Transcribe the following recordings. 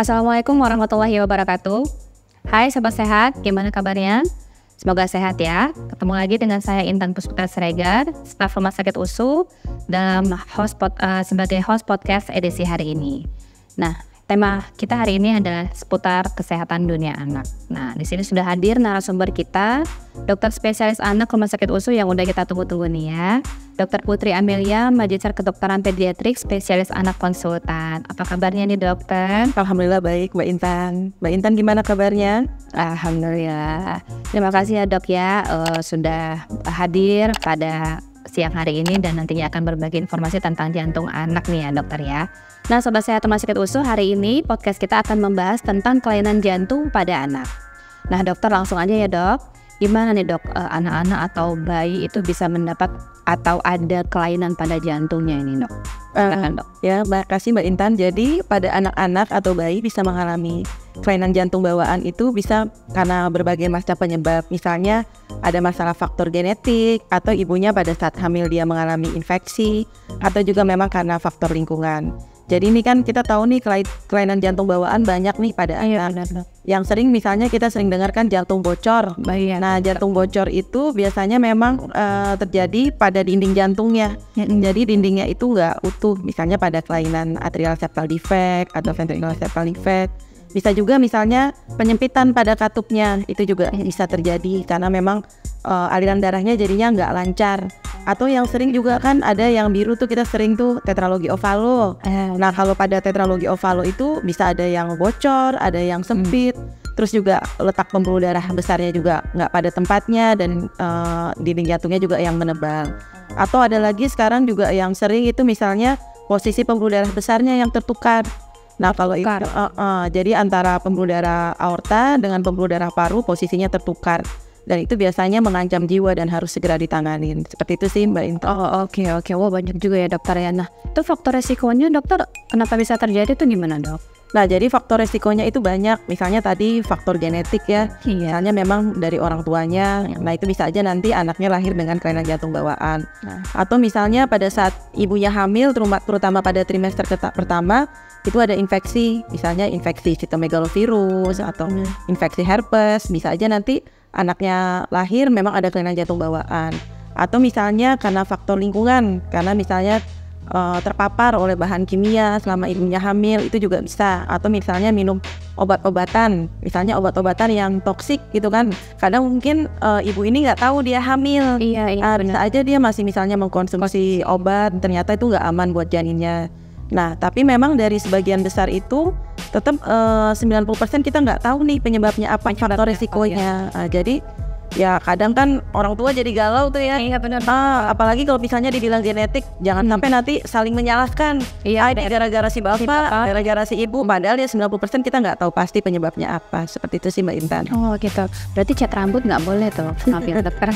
Assalamualaikum warahmatullahi wabarakatuh. Hai Sobat Sehat, gimana kabarnya? Semoga sehat ya. Ketemu lagi dengan saya Intan Puspita Siregar, staf Rumah Sakit USU dalam sebagai host podcast edisi hari ini. Nah, tema kita hari ini adalah seputar kesehatan dunia anak. Nah, di sini sudah hadir narasumber kita, dokter spesialis anak Rumah Sakit USU yang udah kita tunggu-tunggu nih ya. Dr. Putri Amelia, Magister Kedokteran Pediatrik, spesialis anak konsultan. Apa kabarnya nih dokter? Alhamdulillah baik Mbak Intan. Mbak Intan gimana kabarnya? Alhamdulillah. Terima kasih ya dok ya sudah hadir pada siang hari ini dan nantinya akan berbagi informasi tentang jantung anak nih ya dokter ya. Nah Sobat Sehat Rumah Sakit USU, hari ini podcast kita akan membahas tentang kelainan jantung pada anak. Nah dokter langsung aja ya dok. Gimana nih dok, anak-anak atau bayi itu bisa mendapat atau ada kelainan pada jantungnya ini dok? Dok. Ya, makasih Mbak Intan. Jadi pada anak-anak atau bayi bisa mengalami kelainan jantung bawaan itu bisa karena berbagai macam penyebab. Misalnya ada masalah faktor genetik atau ibunya pada saat hamil dia mengalami infeksi atau juga memang karena faktor lingkungan. Jadi ini kan kita tahu nih kelainan jantung bawaan banyak nih pada anak. Yang sering misalnya kita sering dengarkan jantung bocor. Nah jantung bocor itu biasanya memang terjadi pada dinding jantungnya. Jadi dindingnya itu nggak utuh. Misalnya pada kelainan atrial septal defect atau ventricular septal defect. Bisa juga misalnya penyempitan pada katupnya, itu juga bisa terjadi karena memang aliran darahnya jadinya nggak lancar. Atau yang sering juga kan ada yang biru tuh kita sering tuh tetralogi ovalo. Nah kalau pada tetralogi ovalo itu bisa ada yang bocor, ada yang sempit. Terus juga letak pembuluh darah besarnya juga nggak pada tempatnya dan dinding jantungnya juga yang menebal. Atau ada lagi sekarang juga yang sering itu misalnya posisi pembuluh darah besarnya yang tertukar. Nah kalau itu jadi antara pembuluh darah aorta dengan pembuluh darah paru posisinya tertukar dan itu biasanya mengancam jiwa dan harus segera ditanganin. Seperti itu sih Mbak Intan. Oke. Wah banyak juga ya dokter ya. Nah itu faktor resikonya dokter kenapa bisa terjadi itu gimana dok? Nah jadi faktor resikonya itu banyak. Misalnya tadi faktor genetik ya. Misalnya memang dari orang tuanya. Nah itu bisa aja nanti anaknya lahir dengan kelainan jantung bawaan. Atau misalnya pada saat ibunya hamil terutama pada trimester pertama itu ada infeksi. Misalnya infeksi sitomegalovirus atau infeksi herpes. Bisa aja nanti anaknya lahir memang ada kelainan jantung bawaan. Atau misalnya karena faktor lingkungan. Karena misalnya terpapar oleh bahan kimia selama ibunya hamil itu juga bisa. Atau misalnya minum obat-obatan, misalnya obat-obatan yang toksik gitu kan. Kadang mungkin ibu ini nggak tahu dia hamil. Bisa aja dia masih misalnya mengkonsumsi obat ternyata itu nggak aman buat janinnya. Nah tapi memang dari sebagian besar itu tetap 90% kita nggak tahu nih penyebabnya apa, faktor resikonya. Jadi ya kadang kan orang tua jadi galau tuh ya. Iya benar. Apalagi kalau misalnya dibilang genetik, jangan sampai nanti saling menyalahkan. Gara-gara si bapak, gara-gara si ibu. Padahal ya 90% kita nggak tahu pasti penyebabnya apa. Seperti itu sih Mbak Intan. Oh gitu. Berarti cat rambut nggak boleh tuh, maaf ya dokter.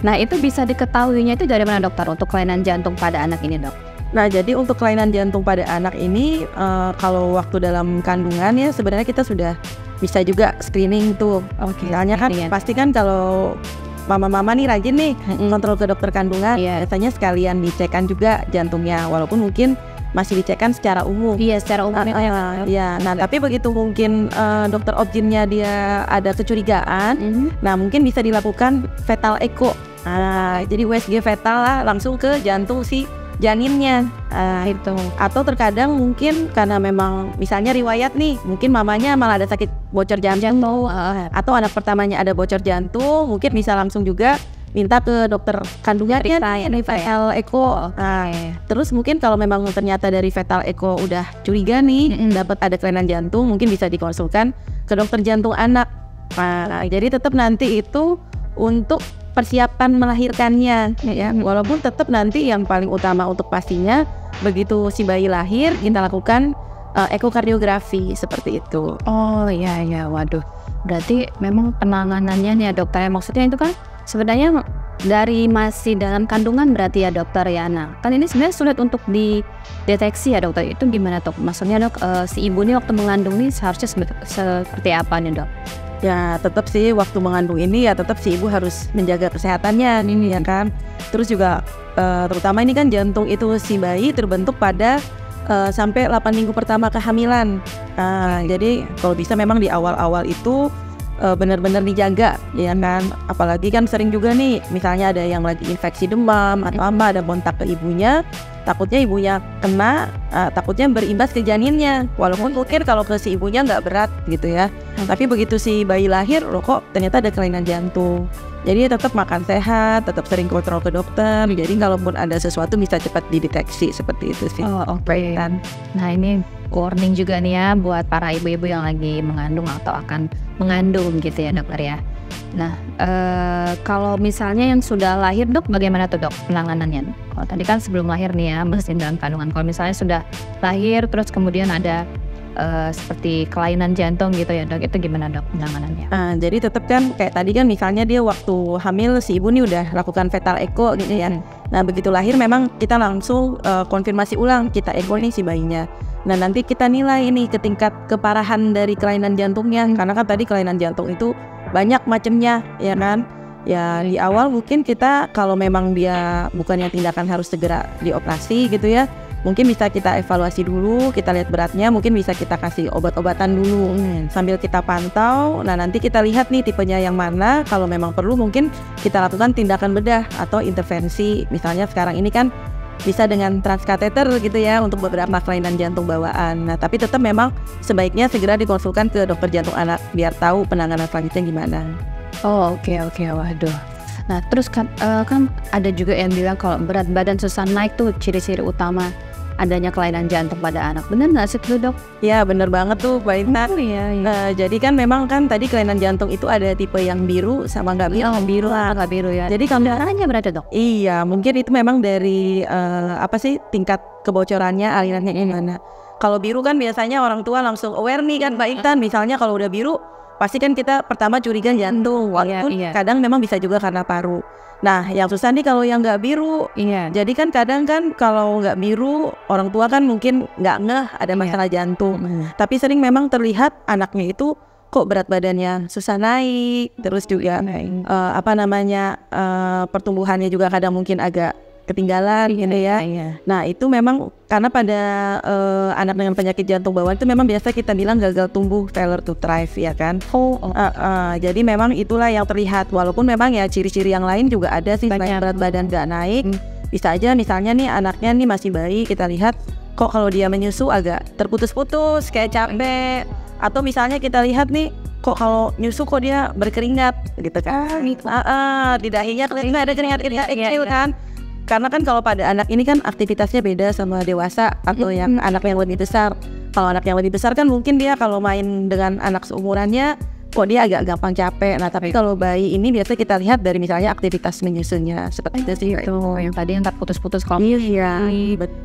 Nah itu bisa diketahuinya itu dari mana dokter untuk kelainan jantung pada anak ini dok? Nah jadi untuk kelainan jantung pada anak ini kalau waktu dalam kandungan ya sebenarnya kita sudah bisa juga screening tuh. Misalnya kan pasti kan kalau mama-mama nih rajin nih kontrol ke dokter kandungan, biasanya sekalian dicekkan juga jantungnya walaupun mungkin masih dicekkan secara umum. Iya secara umum. Nah tapi begitu mungkin dokter objinnya dia ada kecurigaan, nah mungkin bisa dilakukan fetal echo. Jadi USG fetal lah langsung ke jantung si janinnya. Itu. Atau terkadang mungkin karena memang misalnya riwayat nih, mungkin mamanya malah ada sakit bocor jantung atau anak pertamanya ada bocor jantung, mungkin bisa langsung juga minta ke dokter kandungannya dari fetal echo. Terus mungkin kalau memang ternyata dari fetal echo udah curiga nih dapat ada kelainan jantung, mungkin bisa dikonsulkan ke dokter jantung anak. Jadi tetap nanti itu untuk persiapan melahirkannya ya, walaupun tetap nanti yang paling utama untuk pastinya begitu si bayi lahir kita lakukan ekokardiografi seperti itu. Oh iya, waduh. Berarti memang penanganannya nih ya dokter, maksudnya itu kan sebenarnya dari masih dalam kandungan berarti ya dokter ya. Nah kan ini sebenarnya sulit untuk dideteksi ya dokter, itu gimana dok? Maksudnya dok si ibu ini waktu mengandung nih seharusnya seperti apa nih dok? Ya tetap sih waktu mengandung ini ya tetap si ibu harus menjaga kesehatannya ini ya kan. Terus juga terutama ini kan jantung itu si bayi terbentuk pada sampai 8 minggu pertama kehamilan. Jadi kalau bisa memang di awal-awal itu benar-benar dijaga, ya kan. Apalagi kan sering juga nih, misalnya ada yang lagi infeksi demam atau apa, ada kontak ke ibunya, takutnya ibunya kena, takutnya berimbas ke janinnya. Walaupun mungkin kalau ke si ibunya nggak berat gitu ya, tapi begitu si bayi lahir, loh kok ternyata ada kelainan jantung. Jadi tetap makan sehat, tetap sering kontrol ke dokter. Jadi kalaupun ada sesuatu bisa cepat dideteksi, seperti itu sih. Oh, oke. Nah, ini warning juga nih ya buat para ibu-ibu yang lagi mengandung atau akan mengandung gitu ya dokter ya. Nah, kalau misalnya yang sudah lahir dok, bagaimana tuh dok penanganannya? Kalau tadi kan sebelum lahir nih ya, masih dalam kandungan. Kalau misalnya sudah lahir terus kemudian ada seperti kelainan jantung gitu ya dok, itu gimana dok penanganannya? Jadi tetap kan kayak tadi kan, misalnya dia waktu hamil si ibu nih udah lakukan fetal echo gitu ya. Nah begitu lahir memang kita langsung konfirmasi ulang, kita echo nih si bayinya. Nah nanti kita nilai ini ke tingkat keparahan dari kelainan jantungnya, karena kan tadi kelainan jantung itu banyak macamnya ya kan. Ya di awal mungkin kita kalau memang dia bukannya tindakan harus segera dioperasi gitu ya, mungkin bisa kita evaluasi dulu, kita lihat beratnya, mungkin bisa kita kasih obat-obatan dulu sambil kita pantau. Nah nanti kita lihat nih tipenya yang mana, kalau memang perlu mungkin kita lakukan tindakan bedah atau intervensi. Misalnya sekarang ini kan bisa dengan transkateter gitu ya untuk beberapa kelainan jantung bawaan. Nah tapi tetap memang sebaiknya segera dikonsulkan ke dokter jantung anak biar tahu penanganan selanjutnya gimana. Oh oke, waduh. Nah terus kan ada juga yang bilang kalau berat badan susah naik tuh ciri-ciri utama adanya kelainan jantung pada anak. Bener nggak sih tuh dok? Ya bener banget tuh Mbak Intan. Iya. Jadi kan memang kan tadi kelainan jantung itu ada tipe yang biru sama nggak biru. Biru lah, nggak biru ya. Jadi kalau darahnya berarti dok? Iya, mungkin itu memang dari tingkat kebocorannya, alirannya gimana. Kalau biru kan biasanya orang tua langsung aware nih kan Mbak Intan. Misalnya kalau udah biru pasti kan kita pertama curiga jantung, walaupun kadang memang bisa juga karena paru. Nah yang susah nih kalau yang nggak biru. Jadi kan kadang kan kalau nggak biru orang tua kan mungkin nggak ngeh ada masalah jantung, tapi sering memang terlihat anaknya itu kok berat badannya susah naik, terus juga pertumbuhannya juga kadang mungkin agak ketinggalan gitu ya. Nah itu memang karena pada anak dengan penyakit jantung bawaan itu memang biasa kita bilang gagal tumbuh, failure to thrive ya kan. Jadi memang itulah yang terlihat, walaupun memang ya ciri-ciri yang lain juga ada sih selain berat badan gak naik. Bisa aja misalnya nih anaknya nih masih bayi, kita lihat kok kalau dia menyusu agak terputus-putus kayak capek, atau misalnya kita lihat nih kok kalau nyusu kok dia berkeringat gitu kan. Di dahinya ada keringat-keringat kecil kan. Karena kan kalau pada anak ini kan aktivitasnya beda sama dewasa atau yang anak yang lebih besar. Kalau anak yang lebih besar kan mungkin dia kalau main dengan anak seumurannya kok dia agak gampang capek. Nah tapi kalau bayi ini biasa kita lihat dari misalnya aktivitas menyusunya seperti itu sih. Itu yang tadi yang terputus-putus kalau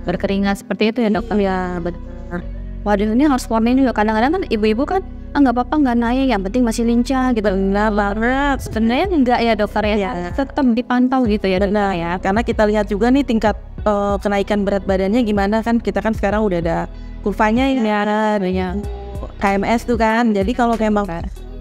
berkeringat seperti itu ya dokter. Iya benar. Waduh ini harus warning juga, kadang-kadang kan ibu-ibu kan nggak apa-apa nggak naik, yang penting masih lincah gitu. Benar banget. Sebenarnya enggak ya dokter ya, tetap dipantau gitu ya dokter ya. Karena kita lihat juga nih tingkat kenaikan berat badannya gimana kan, kita kan sekarang udah ada kurvanya ya, KMS tuh kan. Jadi kalau memang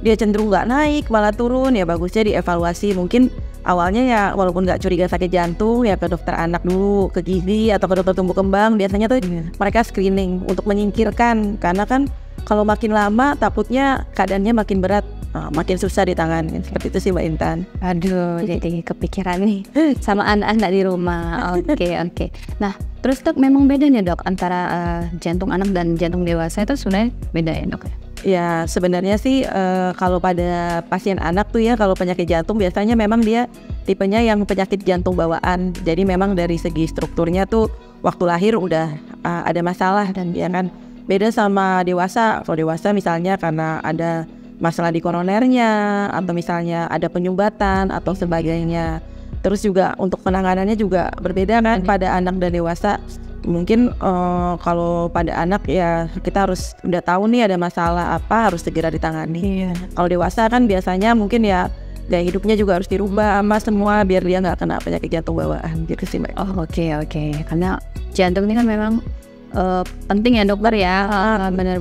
dia cenderung nggak naik malah turun, ya bagusnya dievaluasi. Mungkin awalnya ya walaupun nggak curiga sakit jantung ya ke dokter anak dulu, ke gizi atau ke dokter tumbuh kembang. Biasanya tuh mereka screening untuk menyingkirkan, karena kan kalau makin lama takutnya keadaannya makin berat, makin susah ditangani. Seperti itu sih Mbak Intan. Aduh jadi kepikiran nih sama anak-anak di rumah. Oke. Nah terus dok, memang beda nih dok antara jantung anak dan jantung dewasa itu sebenarnya beda ya dok? Ya sebenarnya sih kalau pada pasien anak tuh ya, kalau penyakit jantung biasanya memang dia tipenya yang penyakit jantung bawaan. Jadi memang dari segi strukturnya tuh waktu lahir udah ada masalah, dan ya kan beda sama dewasa. Kalau dewasa misalnya karena ada masalah di koronernya atau misalnya ada penyumbatan atau sebagainya. Terus juga untuk penanganannya juga berbeda kan pada anak dan dewasa. Mungkin kalau pada anak ya kita harus udah tahu nih ada masalah apa, harus segera ditangani. Kalau dewasa kan biasanya mungkin ya gaya hidupnya juga harus dirubah sama semua biar dia nggak kena penyakit jantung bawaan gitu sih Mbak. Oke. Karena jantung ini kan memang penting ya dokter ya. Benar.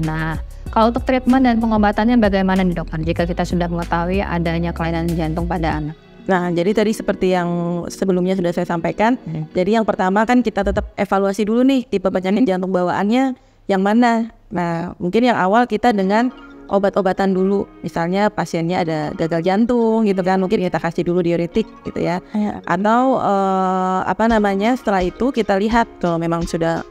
Nah kalau untuk treatment dan pengobatannya bagaimana nih dokter jika kita sudah mengetahui adanya kelainan jantung pada anak? Nah, jadi tadi seperti yang sebelumnya sudah saya sampaikan, jadi yang pertama kan kita tetap evaluasi dulu nih tipe penyakit jantung bawaannya yang mana. Nah, mungkin yang awal kita dengan obat-obatan dulu, misalnya pasiennya ada gagal jantung gitu kan, mungkin kita kasih dulu diuretik gitu ya. Atau setelah itu kita lihat kalau memang sudah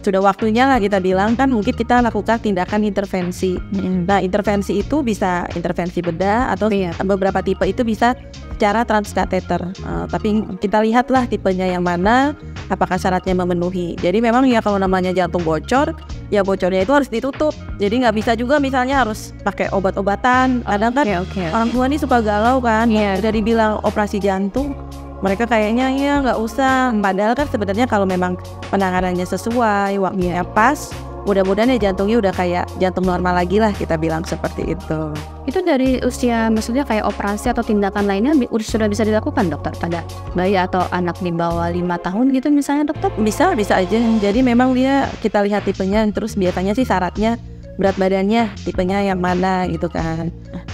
waktunya lah kita bilang kan, mungkin kita lakukan tindakan intervensi. Nah, intervensi itu bisa intervensi bedah atau beberapa tipe itu bisa secara transkateter. Tapi kita lihatlah tipenya yang mana, apakah syaratnya memenuhi. Jadi memang ya kalau namanya jantung bocor, ya bocornya itu harus ditutup. Jadi nggak bisa juga misalnya harus pakai obat-obatan. Kadang kan orang tua nih suka galau kan, udah dibilang operasi jantung, mereka kayaknya ya nggak usah. Padahal kan sebenarnya kalau memang penanganannya sesuai, waktunya pas, mudah-mudahan ya jantungnya udah kayak jantung normal lagi lah, kita bilang seperti itu. Itu dari usia, maksudnya kayak operasi atau tindakan lainnya sudah bisa dilakukan dokter pada bayi atau anak di bawah 5 tahun gitu misalnya dokter? Bisa aja. Jadi memang dia kita lihat tipenya, terus biasanya sih syaratnya berat badannya tipenya yang mana gitu kan.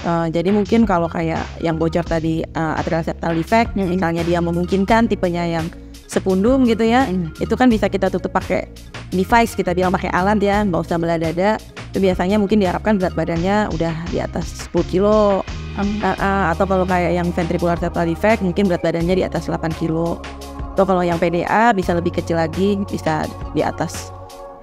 Jadi mungkin kalau kayak yang bocor tadi atrial septal defect, misalnya dia memungkinkan tipenya yang sepundung gitu ya, itu kan bisa kita tutup pakai device, kita bilang pakai alat ya, nggak usah belah dada. Itu biasanya mungkin diharapkan berat badannya udah di atas 10 kilo. Atau kalau kayak yang ventricular septal defect mungkin berat badannya di atas 8 kilo. Atau kalau yang PDA bisa lebih kecil lagi, bisa di atas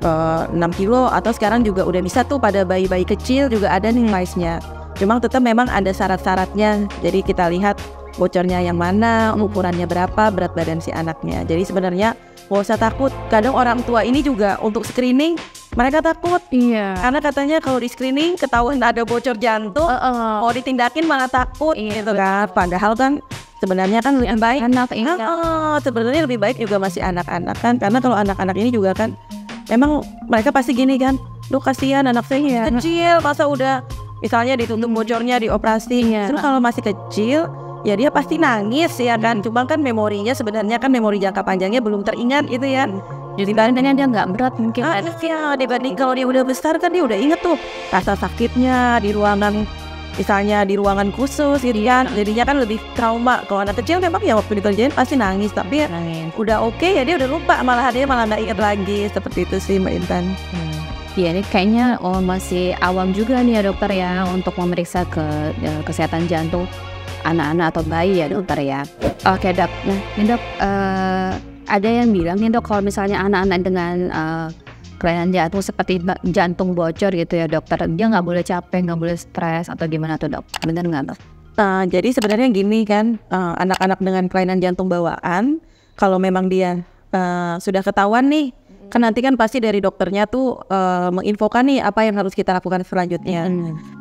6 kilo. Atau sekarang juga udah bisa tuh pada bayi-bayi kecil juga ada nih size-nya. Cuma tetap memang ada syarat-syaratnya. Jadi kita lihat bocornya yang mana, ukurannya berapa, berat badan si anaknya. Jadi sebenarnya nggak usah takut. Kadang orang tua ini juga untuk screening mereka takut. Karena katanya kalau di screening ketahuan ada bocor jantung, mau ditindakin malah takut gitu kan. Padahal kan sebenarnya kan lebih baik sebenarnya lebih baik juga masih anak-anak kan. Karena kalau anak-anak ini juga kan memang mereka pasti gini kan, duh kasihan anak saya kecil, masa udah misalnya ditutup bocornya, dioperasi. Terus kalau masih kecil ya dia pasti nangis ya kan. Cuma kan memorinya sebenarnya kan memori jangka panjangnya belum teringat gitu ya. Jadi badannya dia nggak berat mungkin. Dibanding kalau dia udah besar kan dia udah inget tuh rasa sakitnya di ruangan, misalnya di ruangan khusus gitu kan. Jadinya kan lebih trauma. Kalau anak kecil memang ya waktu dikerjain pasti nangis, tapi ya udah oke ya dia udah lupa, malah dia malah nggak inget lagi. Seperti itu sih Mbak Intan. Ya ini kayaknya masih awam juga nih ya dokter ya untuk memeriksa kesehatan jantung anak-anak atau bayi ya dokter ya. Oke dok, nah ini dok ada yang bilang nih dok kalau misalnya anak-anak dengan kelainan jantung seperti jantung bocor gitu ya dokter, dia nggak boleh capek, nggak boleh stres atau gimana tuh dok? Bener nggak dok? Jadi sebenarnya gini kan, anak-anak dengan kelainan jantung bawaan kalau memang dia sudah ketahuan nih, kan nanti kan pasti dari dokternya tuh menginfokan nih apa yang harus kita lakukan selanjutnya.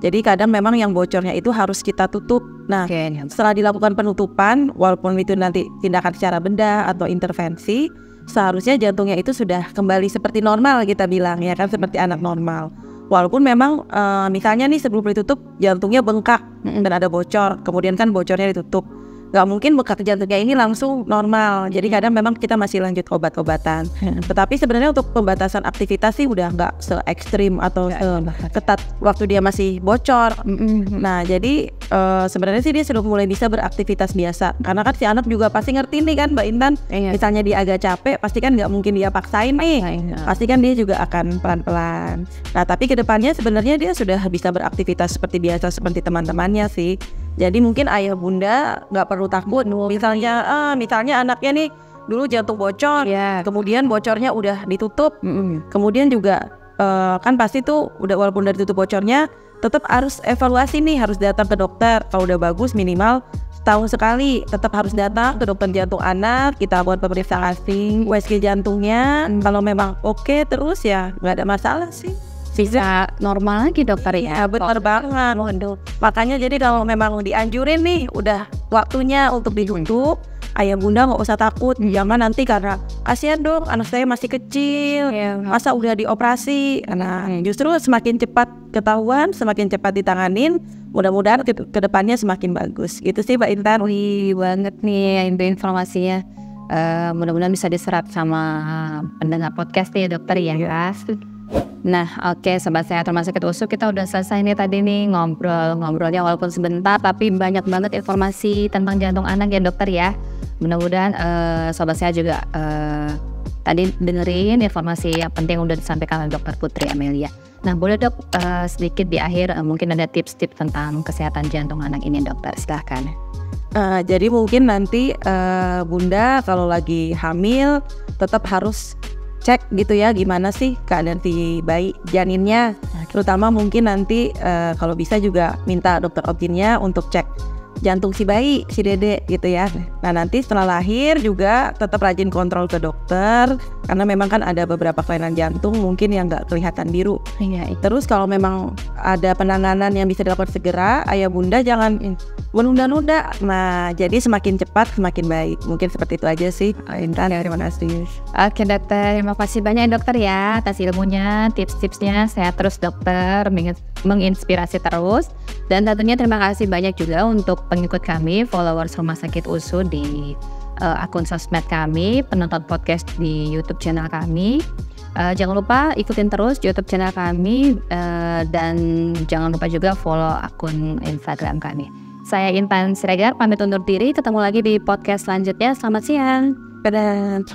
Jadi kadang memang yang bocornya itu harus kita tutup. Nah, setelah dilakukan penutupan, walaupun itu nanti tindakan secara bedah atau intervensi, seharusnya jantungnya itu sudah kembali seperti normal, kita bilang ya kan, seperti anak normal. Walaupun memang misalnya nih sebelum ditutup jantungnya bengkak dan ada bocor, kemudian kan bocornya ditutup, nggak mungkin bengkak jantungnya ini langsung normal. Jadi kadang memang kita masih lanjut obat-obatan. Tetapi sebenarnya untuk pembatasan aktivitas sih udah nggak se-ekstrim atau ketat waktu dia masih bocor. Nah jadi sebenarnya sih dia sudah mulai bisa beraktivitas biasa. Karena kan si anak juga pasti ngerti nih kan Mbak Intan. Misalnya dia agak capek, pasti kan nggak mungkin dia paksain nih. Pasti kan dia juga akan pelan-pelan. Nah tapi kedepannya sebenarnya dia sudah bisa beraktivitas seperti biasa, seperti teman-temannya sih. Jadi mungkin ayah bunda nggak perlu takut. Misalnya anaknya nih dulu jantung bocor, kemudian bocornya udah ditutup, kemudian juga kan pasti tuh udah walaupun udah ditutup bocornya, tetap harus evaluasi nih, harus datang ke dokter. Kalau udah bagus minimal setahun sekali, tetap harus datang ke dokter jantung anak. Kita buat pemeriksaan USG jantungnya. Kalau memang oke terus ya nggak ada masalah sih. Bisa normal lagi dokter ya. Benar banget. Makanya jadi kalau memang dianjurin nih udah waktunya untuk ditutup, ayah bunda nggak usah takut. Jangan nanti karena kasihan dong anak saya masih kecil, masa udah dioperasi. Karena justru semakin cepat ketahuan, semakin cepat ditanganin, mudah-mudahan ke depannya semakin bagus. Gitu sih Mbak Intan. Wih banget nih itu informasinya. Mudah-mudahan bisa diserap sama pendengar podcast nih dokter ya. Nah, oke Sobat Sehat Rumah Sakit USU, kita udah selesai nih tadi nih ngobrolnya walaupun sebentar, tapi banyak banget informasi tentang jantung anak ya dokter ya. Mudah-mudahan Sobat Sehat juga tadi dengerin informasi yang penting yang udah disampaikan oleh Dokter Putri Amelia. Nah, boleh dok sedikit di akhir mungkin ada tips-tips tentang kesehatan jantung anak ini dokter, silahkan. Jadi mungkin nanti Bunda kalau lagi hamil tetap harus cek gitu ya gimana sih keadaan si bayi janinnya, terutama mungkin nanti kalau bisa juga minta dokter obstetrisnya untuk cek jantung si bayi, si dede gitu ya. Nah nanti setelah lahir juga tetap rajin kontrol ke dokter karena memang kan ada beberapa kelainan jantung mungkin yang nggak kelihatan biru. Iya. Terus kalau memang ada penanganan yang bisa dilakukan segera, ayah bunda jangan menunda-nunda. Nah jadi semakin cepat semakin baik. Mungkin seperti itu aja sih. Intan, terima kasih. Oke dokter, terima kasih banyak ya dokter ya atas ilmunya, tips-tipsnya. Sehat terus dokter, menginspirasi terus. Dan tentunya terima kasih banyak juga untuk pengikut kami, followers Rumah Sakit USU di akun sosmed kami, penonton podcast di YouTube channel kami. Jangan lupa ikutin terus YouTube channel kami dan jangan lupa juga follow akun Instagram kami. Saya Intan Siregar pamit undur diri, ketemu lagi di podcast selanjutnya. Selamat siang. Dadah.